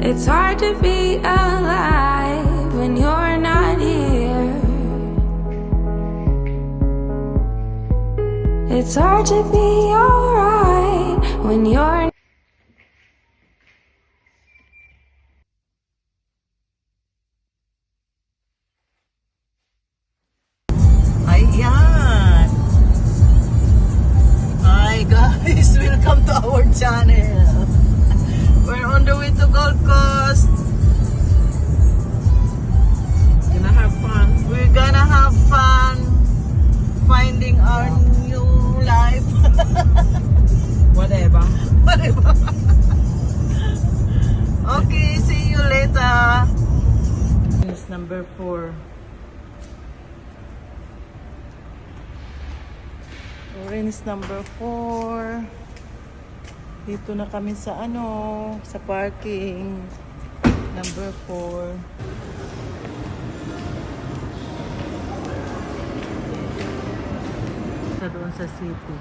It's hard to be alive when you're not here. It's hard to be alright when you're Ayan! Hi guys! Welcome to our channel! We're on the way to Gold Coast! Gonna have fun! We're gonna have fun finding our new life! Whatever. Whatever! Okay, see you later! It's number 4. Orange number 4. Dito na kami sa sa parking. Number 4. Sa doon sa city.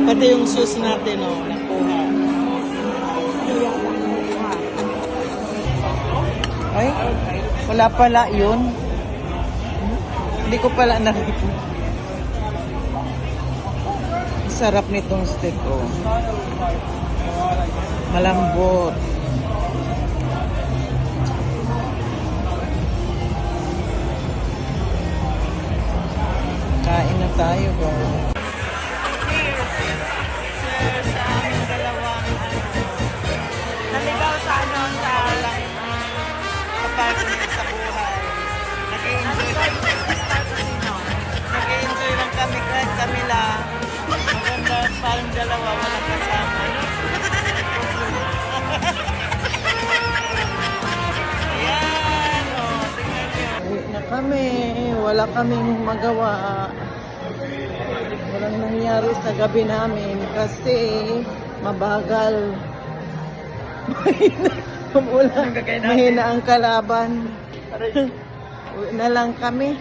Pati yung shoes natin, nakuha. Ay, wala pala yun. Hindi ko pala nakita. Sarap nitong steak, malambot. Kain na tayo, naligaw sa parking sa buhay. Nag-enjoy lang kami kahit kami lang. Maganda, parang dalawa, walang kasama. Ayan, tingnan nyo. Uwi na kami, wala kaming magawa. Walang nangyari sa gabi namin kasi mabagal. Mahina ang kalaban. Uwi na lang kami.